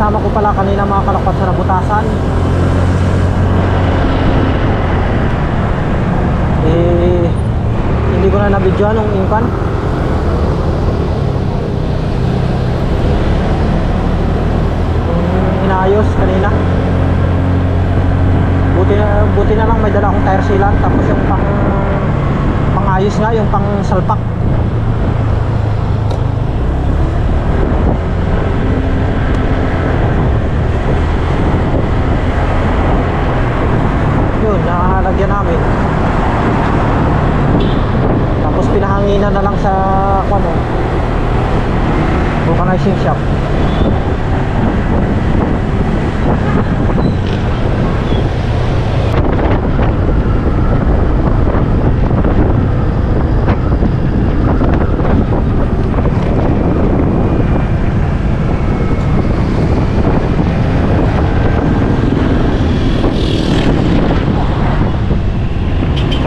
sinama ko pala kanina mga kalakpat sa nabutasan. Hindi ko na nabidyoan nung inkan. Inayos kanina. Buti na lang may dala akong tire sealant. Tapos yung pangayos nga, yung pang salpak. Yun, nakalagyan namin. Tapos pinahanginan na lang sa vulcanizing shop.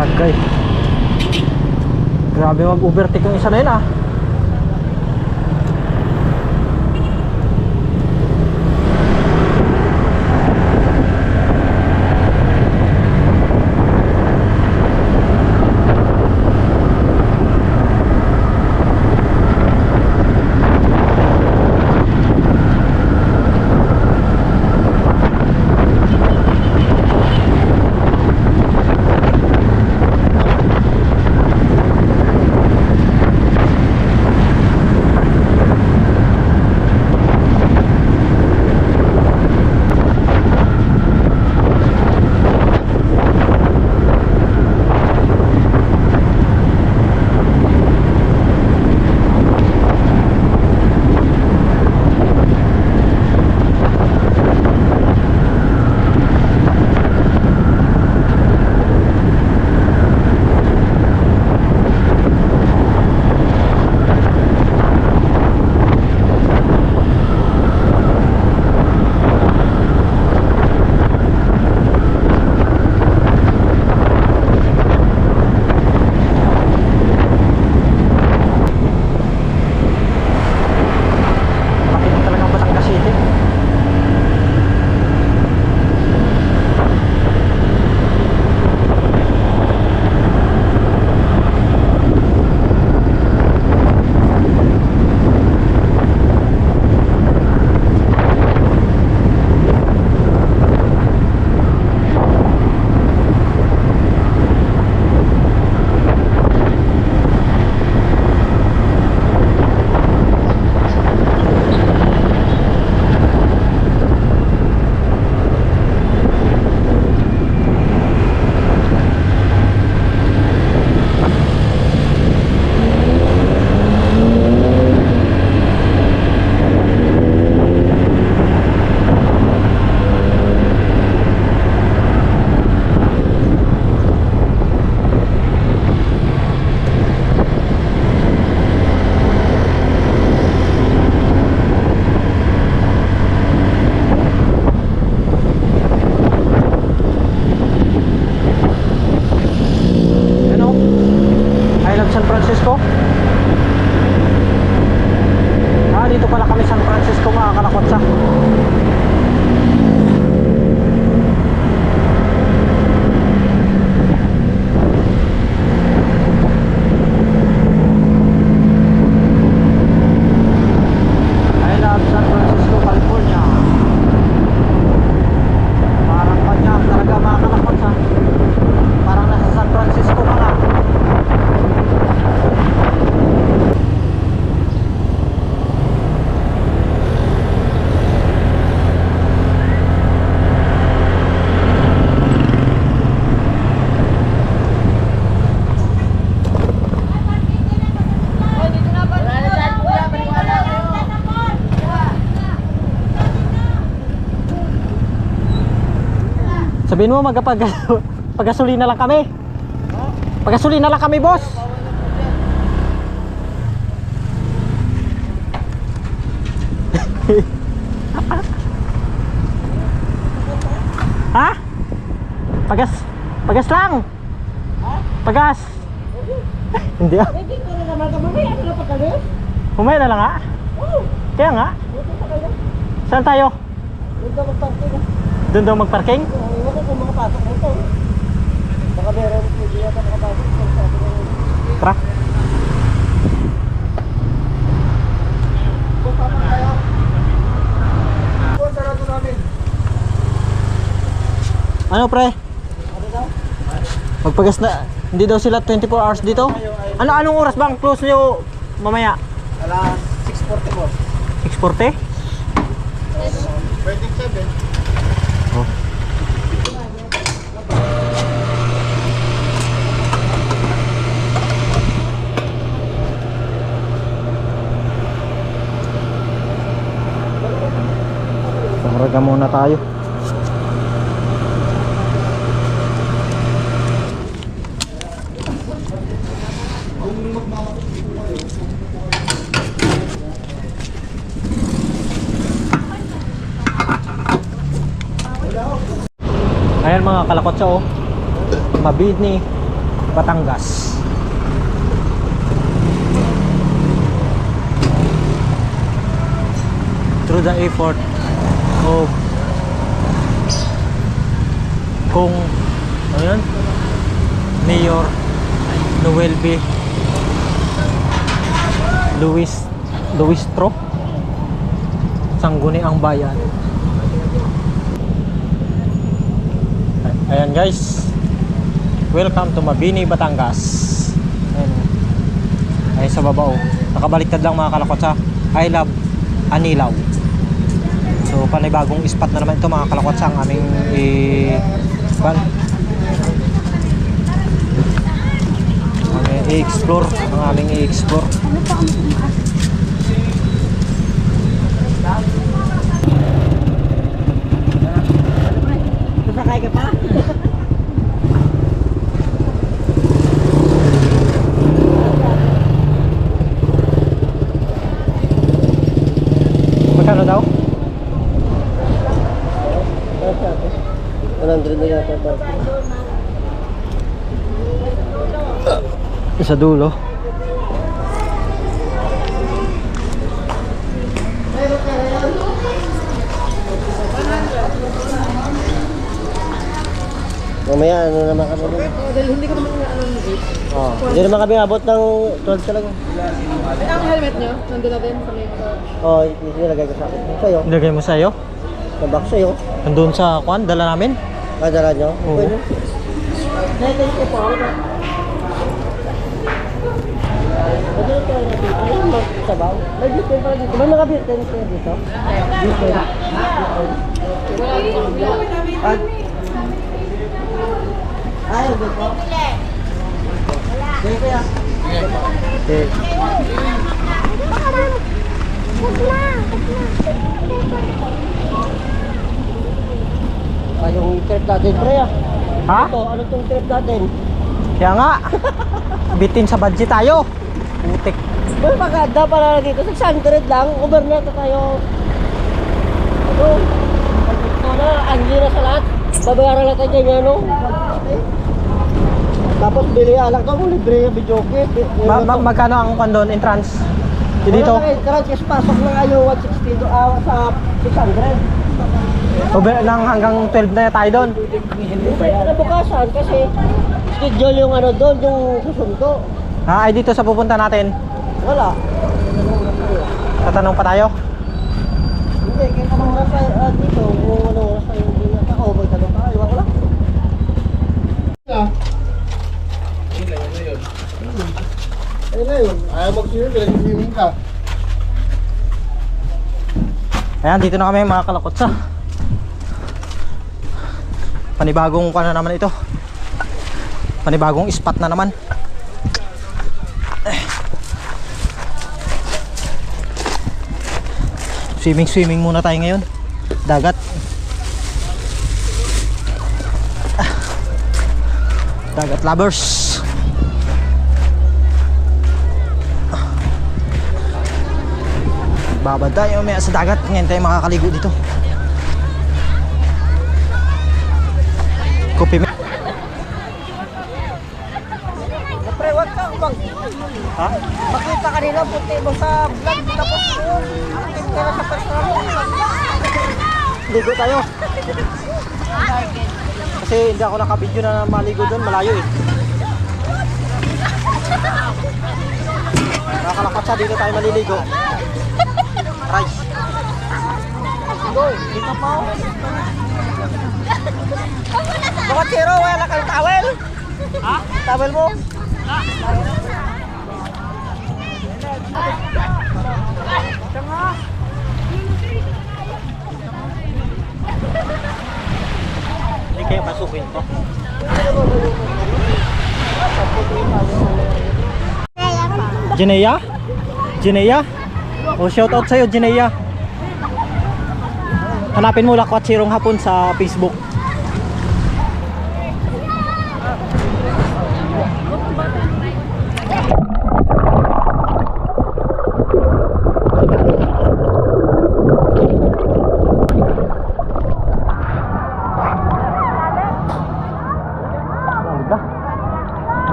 Kagay. Grabe mag-overtake yung isa na yun ah. San Francisco. Dito pala kami San Francisco mga kalakotsa. I love San Francisco, California. Parang kanya talaga mga kalakotsa. Parang nasa San Francisco ka nga. Sabihin mo pagasolina lang kami. Pagasolina lang kami, boss. Ha? Pagas lang. Pagas. Hindi ah. Humay na lang ah. Kaya nga. Saan tayo? Doon daw magparking. Doon daw magparking? Iwan ko kung makapasok mo ito. Baka meron, hindi yata makapasok. Tara. Kung paano kaya? Kung sarado namin. Ano pre? Ano daw? Magpagas na. Hindi daw sila 24 hours dito? Anong oras bang close nyo mamaya? Alas 6:40 boss. 6:40? Pwedeng 7. Oh. Paraga muna tayo. Ayan mga kalakotsa oh. Mabini, Batangas. Through the effort of kung ano yun? Mayor Noel B. Luis Tro, Sangguniang Bayan. Ayan guys, welcome to Mabini, Batangas. Ayan, ayan sa baba oh. Nakabaliktad lang mga kalakotsa. I love Anilaw. So panibagong spot na naman ito mga kalakotsa ang aming i-explore. Ang aming i-explore. Sasakay ka pa? Magkano daw? 100 na yata ito. Sa dulo. Mamaya ano naman kami doon? Hindi ko naman ano hindi naman kami abot ng 12 talaga. Ang helmet nyo, nandun na din sa may Oo, nilagay ko sa akin. Sa'yo? Ilagay mo sa'yo? Nabak sa'yo? Nandun sa kwan, dala namin. Kadala nyo? Oo. Okay. Naitay ko po. Pwede tayo na dito. Alam mo, sabaw. May dito pala dito. May mga dito dito. Dito. Ayaw dito. Dito ya. Okay. Ay, yung trip natin, pre ah. Ha? Ito, ano tong trip natin? Kaya nga, bitin sa budget tayo. Putik. May maganda pala na dito, 600 lang, overnight na tayo. Ano? Ito na, angli na sa lahat. Babayaran natin dyan yan, no? Tapos bili alak ka mo, libre yung videoke. Magkano ang kwan doon, entrance? Dito? Wala na entrance, kasi pasok lang ayo 160 sa 600. Over lang hanggang 12 na tayo doon. Hindi na bukasan kasi schedule yung ano doon, yung susundo. Ha, ay dito sa pupunta natin. Wala. Tatanong pa tayo. Hindi, kaya anong oras tayo dito, kung anong oras tayo hindi na ako, magtanong tayo, wala. Ayun na yun, ayaw mag-swimming, pinag-swimming ka. Ayan, dito na kami mga kalakotsa. Panibagong kwan na naman ito. Panibagong spot na naman. Swimming muna tayo ngayon. Dagat. Dagat lovers. Babad tayo may sa dagat. Ngayon tayo makakaligo dito. Kopi me. Pre, wag ka bang Ha? makita kanina puti mo sa vlog tapos yun. Akin ka na sa personal mo. ligo tayo. Kasi hindi ako nakabidyo na maligo doon, malayo eh. Nakakalakatsa, dito tayo maliligo. Rice. Go, dito po. Bakit zero, wala kang towel? Ha? Towel mo? Hindi kaya pasukin to. Jinea? Jinea? O shout out sa'yo, Jinea. Hanapin mo Lakwat Zerong hapon sa Facebook.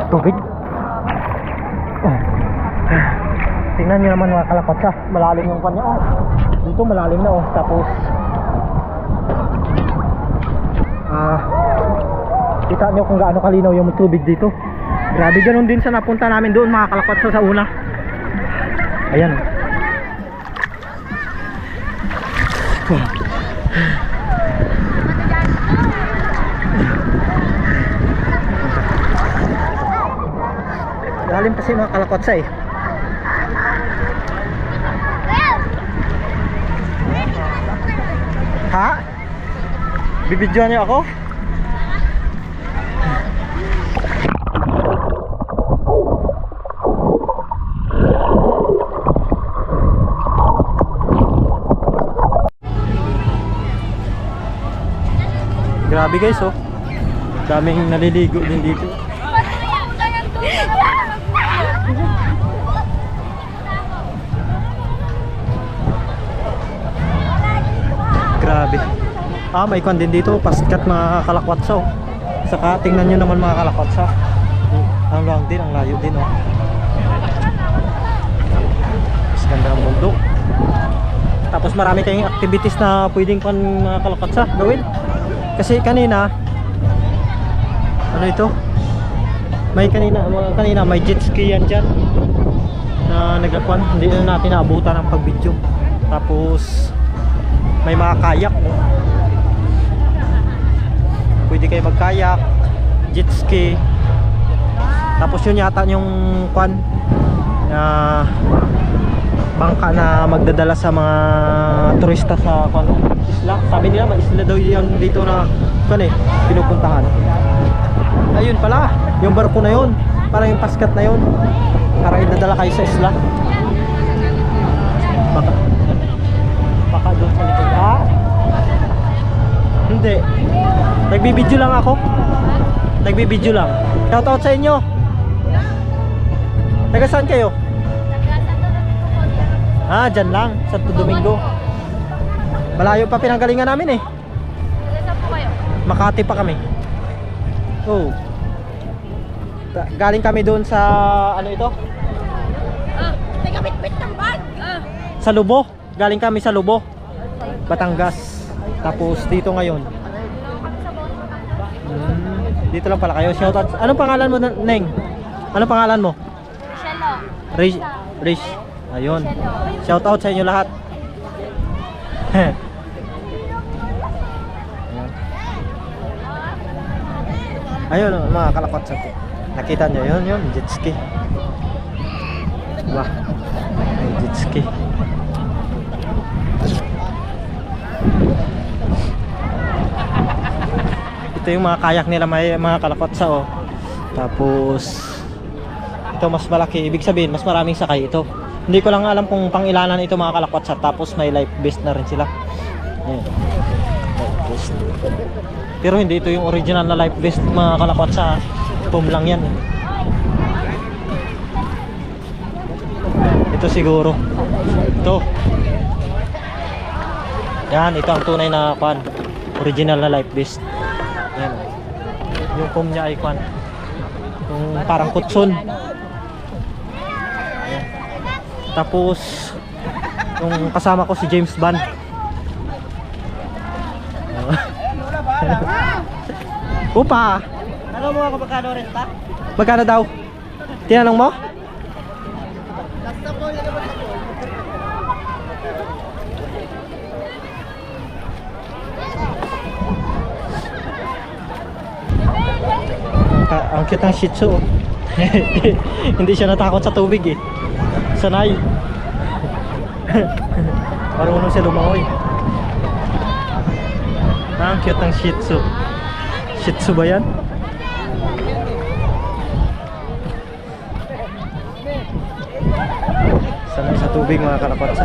Tubig. Tingnan nyo naman mga kalakotsa, malalim yung kanya. Oh, dito malalim na oh. Tapos kita nyo kung gaano kalinaw yung tubig dito. Grabe, ganun din sa napunta namin doon mga kalakotsa sa una. Ayan oh. Lalim kasi mga kalakotsa eh. Ha? Bibidyoan niyo ako? Grabe guys oh. Daming naliligo din dito. Grabe. May kwan din dito, paskat mga kalakwatsa oh. Saka tingnan nyo naman mga kalakwatsa. Ang lang din, ang layo din oh. Mas ganda ng bundok. Tapos marami kayong activities na pwedeng kwan mga kalakwatsa gawin. Kasi kanina ano ito? May kanina may jet ski yan dyan na nagakwan, hindi na natin naabutan ng pagbidyo. Tapos may mga kayak oh. Pwede kayo magkayak, jet ski. Tapos yun yata yung kwan bangka na magdadala sa mga turista sa kwan, isla. Sabi nila may isla daw yan dito na kwan eh, pinupuntahan. Ayun pala, yung barko na yun, parang yung paskat na yun, para idadala kayo sa isla. Baka doon sa likod. Hindi. Nagbibideo lang ako. Nagbibideo lang. Shoutout sa inyo. Taga saan kayo? Dyan lang, Santo Domingo. Malayo pa pinanggalingan namin eh. Saan po kayo? Makati pa kami. Oh. Galing kami doon sa ano ito? Teka, bit ng bag. Sa Lubo. Galing kami sa Lubo, Batangas. Tapos dito ngayon. Dito lang pala kayo. Shoutout. Anong pangalan mo, Neng? Anong pangalan mo? Rish. Rish. Ayun. Shoutout sa inyo lahat. Ayun mga kalakot sa ito. Nakita nyo yun, jet ski. Wah, jet ski. Ito yung mga kayak nila, may mga kalakotsa oh. Tapos ito mas malaki, ibig sabihin mas maraming sakay ito. Hindi ko lang alam kung pang ilanan ito mga kalakotsa. Tapos may life vest na rin sila. Ayan. Life vest. Pero hindi ito yung original na life vest mga kalakotsa. Foam lang yan. Ito siguro. Ito. Yan, ito ang tunay na kwan. Original na life vest. Yan. Yung foam niya ay kwan. Yung parang kutson. Ayan. Tapos Yung kasama ko si James Van. Upa! Ano mo ako magkano rin ta? Magkano daw? Tinanong mo? Ang cute ng Shih Tzu. Hindi siya natakot sa tubig eh. Sanay. Marunong siya lumangoy. Ang cute ng Shih Tzu. Shih Tzu ba yan? Sanay sa tubig mga kalapatsa.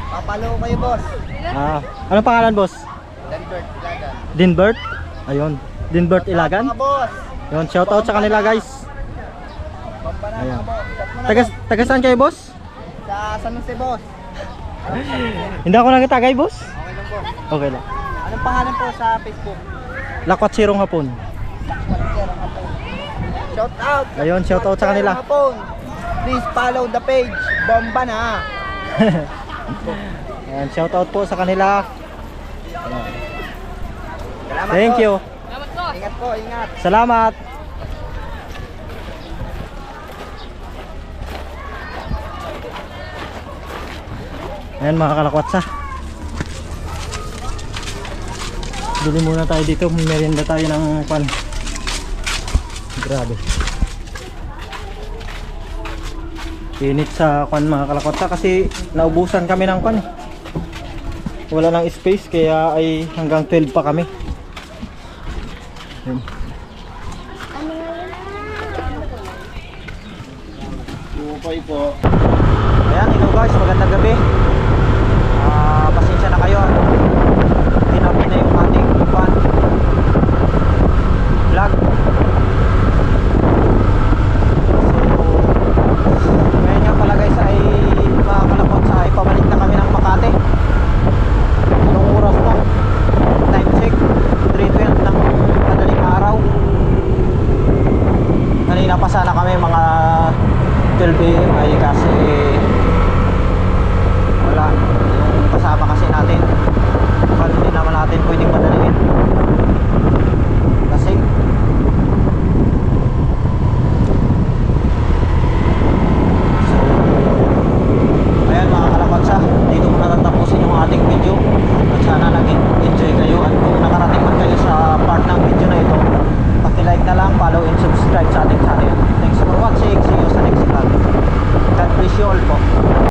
Papalo kayo, boss. Anong pangalan, boss? Denver, Ilagan. Dinbert? Ayun. Dinbert Ilagan? Mga boss. Yun, shoutout sa kanila guys. Pambanana, Ayan. boss. Chat mo na, Taga saan kayo, boss? sa San Jose, boss. Hindi ako nakitagay, boss. Okay lang, boss. Okay lang. Anong pangalan po sa Facebook? Lakwat Sirong Hapon. Shout out. Ayun, shoutout sa kanila. Please follow the page. Bomba na. Ayan, shoutout po sa kanila. Salamat, Thank boss. you. Ingat po, ingat. Salamat. Ayan mga kalakwatsa. Bili muna tayo dito. Merienda tayo ng pan. Grabe. Init sa kwan mga kalakwatsa kasi naubusan kami ng kwan eh. Wala nang space kaya ay hanggang 12 pa kami. Ayan. Bukay po. Ayan, hello guys, magandang gabi. Pasensya na kayo. Tinabi na yung ating fan vlog. So, ngayon nga pala guys ay mga kalapot ay pabalik na kami ng Makati. Anong oras na? Time check 3:12 ng madaling araw. Kanina pa sana kami mga 12 AM ay kasi wala yung kasama kasi natin, hindi naman natin pwedeng madala